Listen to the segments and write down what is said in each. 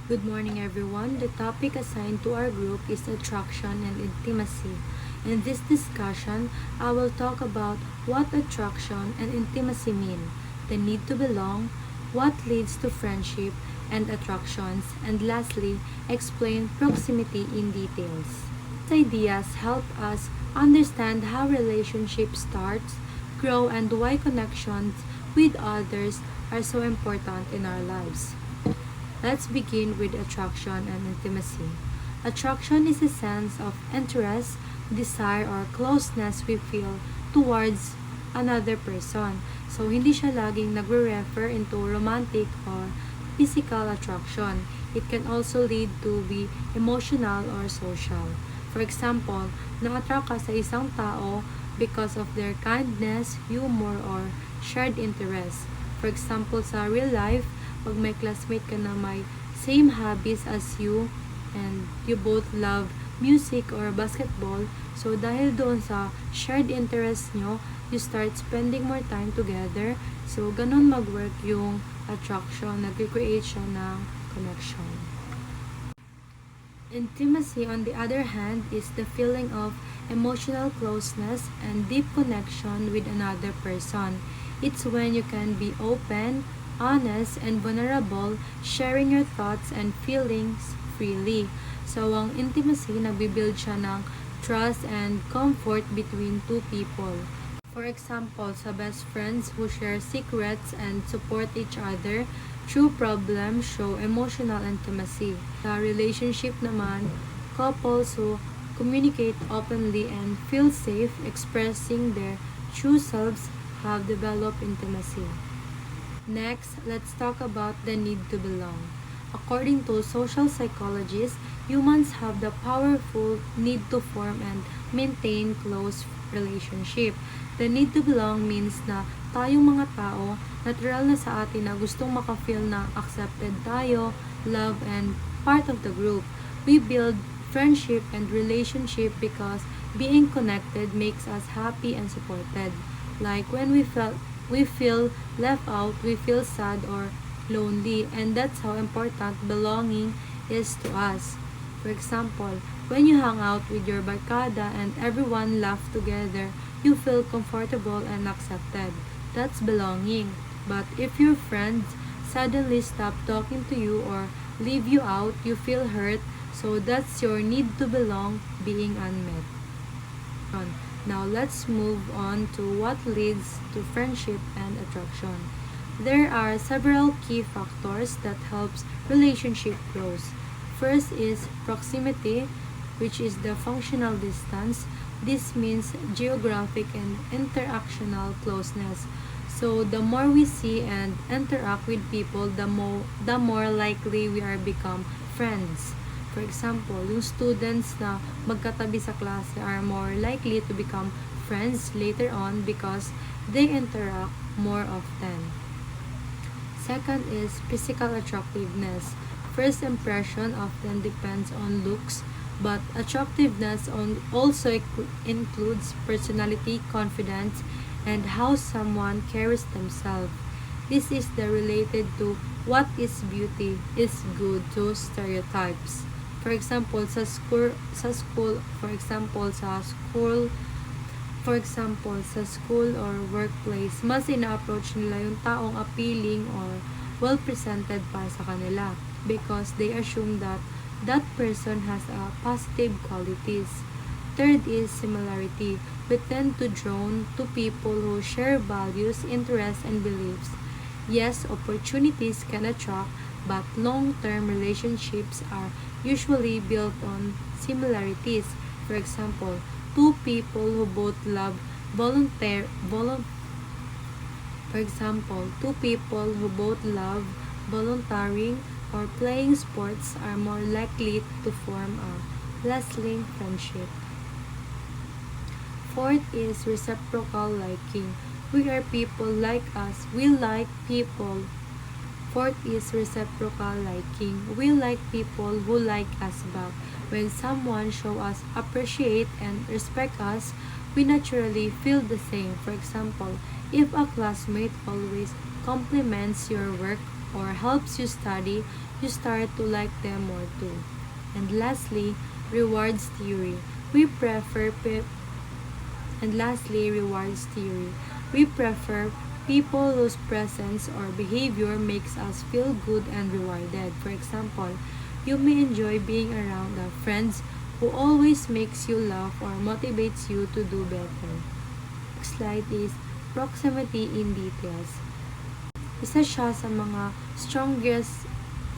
Good morning, everyone. The topic assigned to our group is attraction and intimacy. In this discussion, I will talk about what attraction and intimacy mean, the need to belong, what leads to friendship and attractions, and lastly, explain proximity in details. These ideas help us understand how relationships starts, grow, and why connections with others are so important in our lives. Let's begin with attraction and intimacy. Attraction is a sense of interest, desire, or closeness we feel towards another person. So, hindi siya laging nagre-refer into romantic or physical attraction. It can also lead to be emotional or social. For example, na-attract ka sa isang tao because of their kindness, humor, or shared interest. For example, sa real life, pag may classmate ka na may same hobbies as you and you both love music or basketball, so dahil doon sa shared interest nyo, you start spending more time together. So, ganun mag-work yung attraction, nag-create siya ng connection. Intimacy, on the other hand, is the feeling of emotional closeness and deep connection with another person. It's when you can be open, honest, and vulnerable, sharing your thoughts and feelings freely. So, ang intimacy, nagbibuild siya ng trust and comfort between two people. For example, sa best friends who share secrets and support each other, true problems show emotional intimacy. Sa relationship naman, couples who communicate openly and feel safe expressing their true selves have developed intimacy. Next, let's talk about the need to belong. According to social psychologists, humans have the powerful need to form and maintain close relationship. The need to belong means na tayong mga tao, natural na sa atin na gustong makafeel na accepted tayo, love, and part of the group. We build friendship and relationship because being connected makes us happy and supported. Like when we feel left out, we feel sad or lonely, and that's how important belonging is to us. For example, when you hang out with your barkada and everyone laugh together, you feel comfortable and accepted. That's belonging. But if your friends suddenly stop talking to you or leave you out, you feel hurt, so that's your need to belong being unmet. Now let's move on to what leads to friendship and attraction. There are several key factors that helps relationship grows. First is proximity, which is the functional distance. This means geographic and interactional closeness. So the more we see and interact with people, the more likely we are become friends. For example, yung students na magkatabi sa klase are more likely to become friends later on because they interact more often. Second is physical attractiveness. First impression often depends on looks, but attractiveness also includes personality, confidence, and how someone carries themselves. This is the related to what is beauty is good to stereotypes. For example, sa school or workplace, mas ina-approach nila yung taong appealing or well-presented para sa kanila because they assume that that person has a positive qualities. Third is similarity. We tend to drawn to people who share values, interests, and beliefs. Yes, opportunities can attract, but long-term relationships are usually built on similarities. For example, two people who both love volunteer volun for example, two people who both love volunteering or playing sports are more likely to form a lasting friendship. Fourth is reciprocal liking. We are people like us. We like people. Fourth is reciprocal liking. We like people who like us back. When someone show us appreciate and respect us, we naturally feel the same. For example, if a classmate always compliments your work or helps you study, you start to like them more too. And lastly, rewards theory. We prefer pe- and lastly, rewards theory. We prefer people whose presence or behavior makes us feel good and rewarded. For example, you may enjoy being around friends who always makes you laugh or motivates you to do better. Next slide is proximity in details. Isa siya sa mga strongest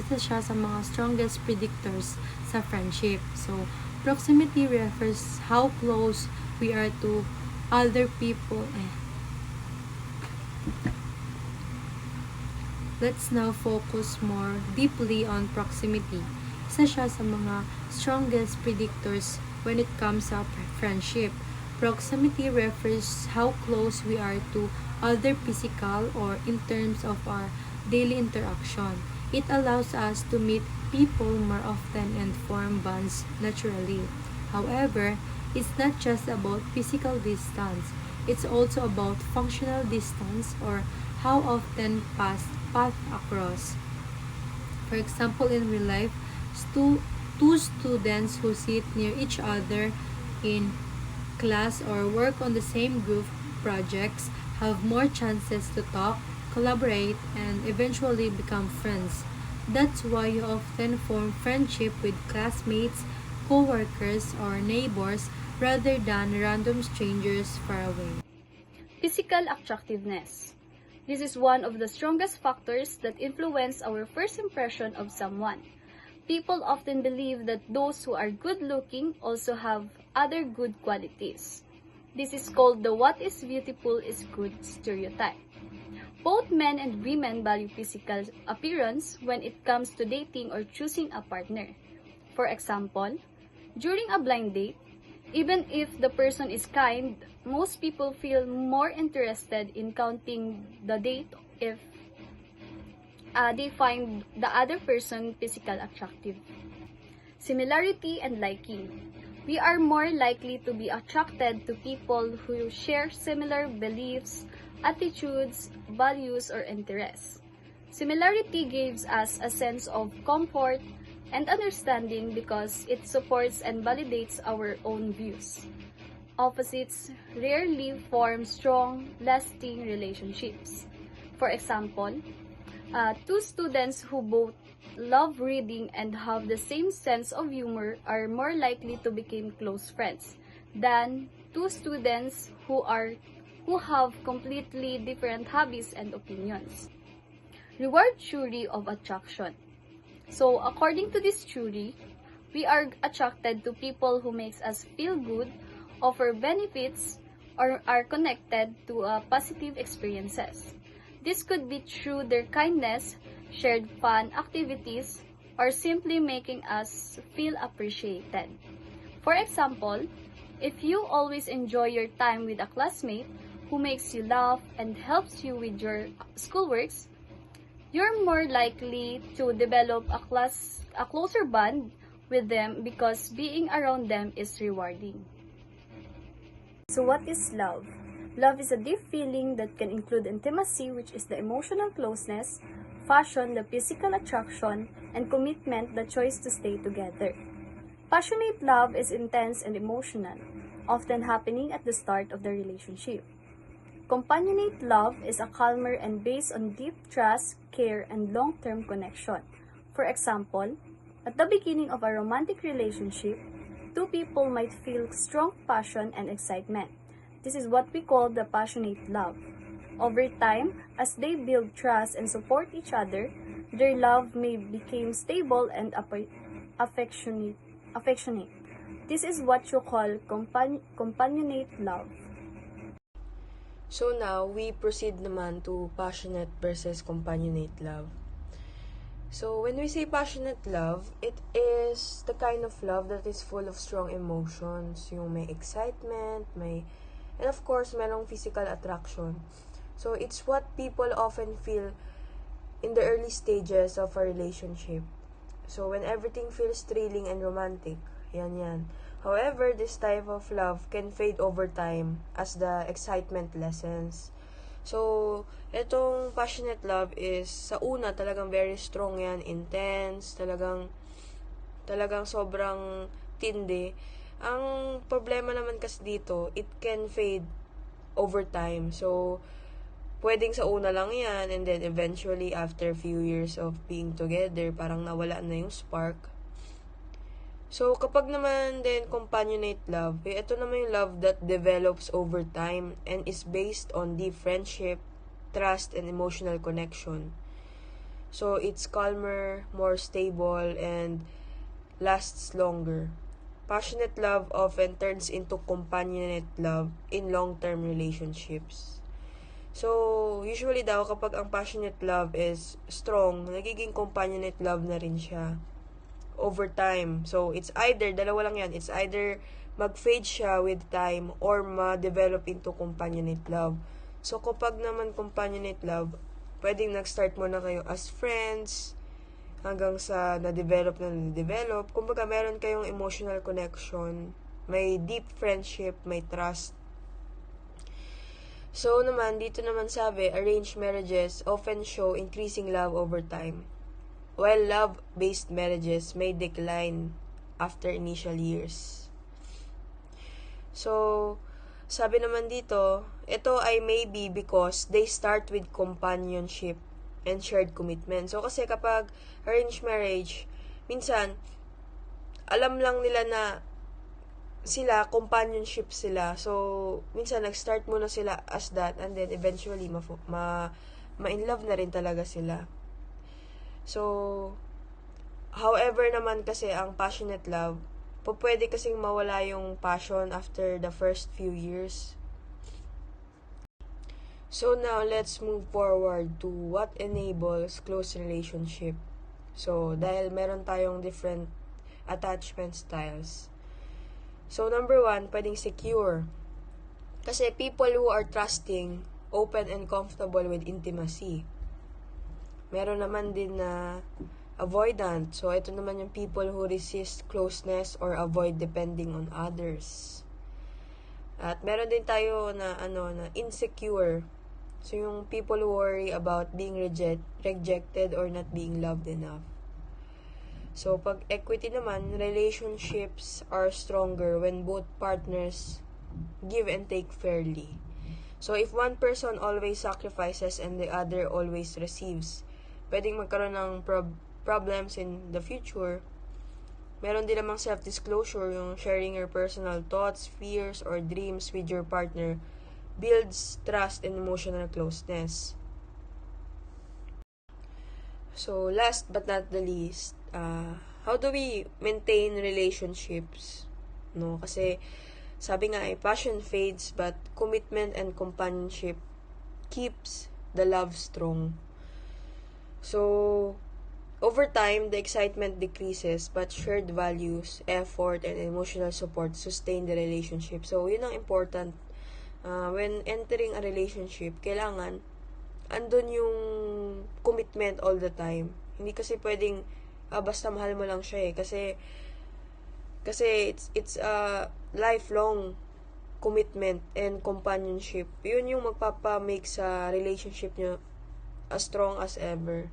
isa siya sa mga strongest predictors sa friendship. So, proximity refers how close we are to other people. Let's now focus more deeply on proximity. Isa siya sa mga strongest predictors when it comes to friendship. Proximity refers how close we are to other physical or in terms of our daily interaction. It allows us to meet people more often and form bonds naturally. However, it's not just about physical distance. It's also about functional distance or how often path across. For example, in real life, two students who sit near each other in class or work on the same group projects have more chances to talk, collaborate, and eventually become friends. That's why you often form friendship with classmates, co-workers, or neighbors rather than random strangers far away. Physical attractiveness. This is one of the strongest factors that influence our first impression of someone. People often believe that those who are good looking also have other good qualities. This is called the what is beautiful is good stereotype. Both men and women value physical appearance when it comes to dating or choosing a partner. For example, during a blind date, even if the person is kind, most people feel more interested in counting the date if they find the other person physical attractive. Similarity and liking. We are more likely to be attracted to people who share similar beliefs, attitudes, values, or interests. Similarity gives us a sense of comfort and understanding because it supports and validates our own views. Opposites rarely form strong, lasting relationships. For example, two students who both love reading and have the same sense of humor are more likely to become close friends than two students who have completely different hobbies and opinions. Reward theory of attraction. So, according to this theory, we are attracted to people who makes us feel good, offer benefits, or are connected to positive experiences. This could be through their kindness, shared fun activities, or simply making us feel appreciated. For example, if you always enjoy your time with a classmate who makes you laugh and helps you with your schoolworks, you're more likely to develop a closer bond with them because being around them is rewarding. So what is love? Love is a deep feeling that can include intimacy, which is the emotional closeness, passion, the physical attraction, and commitment, the choice to stay together. Passionate love is intense and emotional, often happening at the start of the relationship. Companionate love is a calmer and based on deep trust, care, and long-term connection. For example, at the beginning of a romantic relationship, two people might feel strong passion and excitement. This is what we call the passionate love. Over time, as they build trust and support each other, their love may become stable and affectionate. This is what you call companionate love. So now, we proceed naman to passionate versus companionate love. So, when we say passionate love, it is the kind of love that is full of strong emotions. Yung may excitement, and of course, merong physical attraction. So, it's what people often feel in the early stages of a relationship. So, when everything feels thrilling and romantic, yan. However, this type of love can fade over time as the excitement lessens. So, itong passionate love is, sa una, talagang very strong yan, intense, talagang sobrang tindi. Ang problema naman kasi dito, it can fade over time. So, pwedeng sa una lang yan, and then eventually, after few years of being together, parang nawala na yung spark. So, kapag naman din companionate love, ito naman yung love that develops over time and is based on deep friendship, trust, and emotional connection. So, it's calmer, more stable, and lasts longer. Passionate love often turns into companionate love in long-term relationships. So, usually daw kapag ang passionate love is strong, nagiging companionate love na rin siya over time. So, it's either, dalawa lang yan, it's either mag-fade siya with time or ma-develop into companionate love. So, kapag naman companionate love, pwedeng nag-start mo na kayo as friends, hanggang sa na-develop. Kumbaga, meron kayong emotional connection, may deep friendship, may trust. So, dito naman sabi, arranged marriages often show increasing love over time, while love-based marriages may decline after initial years. So, sabi naman dito, ito ay maybe because they start with companionship and shared commitment. So, kasi kapag arranged marriage, minsan, alam lang nila na companionship sila. So, minsan, nag-start muna sila as that, and then eventually, ma-in love na rin talaga sila. So, however naman kasi ang passionate love, pwede kasing mawala yung passion after the first few years. So now, let's move forward to what enables close relationship. So, dahil meron tayong different attachment styles. So, number 1, pwedeng secure. Kasi people who are trusting, open, and comfortable with intimacy. Meron naman din na avoidant. So, ito naman yung people who resist closeness or avoid depending on others. At meron din tayo na insecure. So, yung people who worry about being rejected or not being loved enough. So, pag equity naman, relationships are stronger when both partners give and take fairly. So, if one person always sacrifices and the other always receives, pwedeng magkaroon ng problems in the future. Meron din namang self-disclosure, yung sharing your personal thoughts, fears, or dreams with your partner builds trust and emotional closeness. So, last but not the least, how do we maintain relationships? No, kasi sabi nga passion fades but commitment and companionship keeps the love strong. So, over time, the excitement decreases, but shared values, effort, and emotional support sustain the relationship. So, yun ang important. When entering a relationship, kailangan andun yung commitment all the time. Hindi kasi pwedeng basta mahal mo lang siya eh. Kasi it's a lifelong commitment and companionship. Yun yung magpapa-make sa relationship nyo as strong as ever.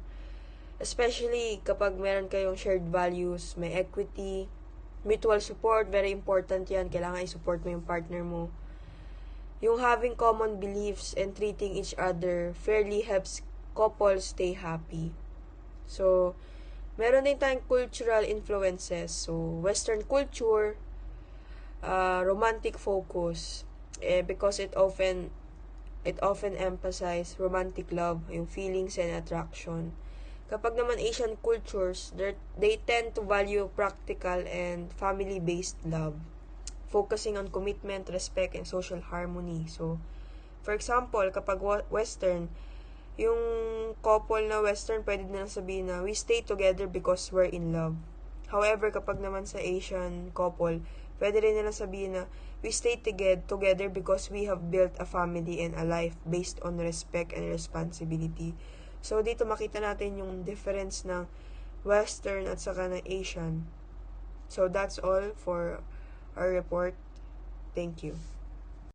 Especially kapag meron kayong shared values, may equity, mutual support, very important yan. Kailangan i-support mo yung partner mo. Yung having common beliefs and treating each other fairly helps couples stay happy. So, meron din tayong cultural influences. So, Western culture, romantic focus. Because it often emphasize romantic love, yung feelings and attraction. Kapag naman Asian cultures, they tend to value practical and family-based love, focusing on commitment, respect, and social harmony. So, for example, kapag Western, yung couple na Western, pwede na sabihin na, we stay together because we're in love. However, kapag naman sa Asian couple, pwede rin nila sabihin na, we stay together because we have built a family and a life based on respect and responsibility. So, dito makita natin yung difference ng Western at saka ng Asian. So, that's all for our report. Thank you.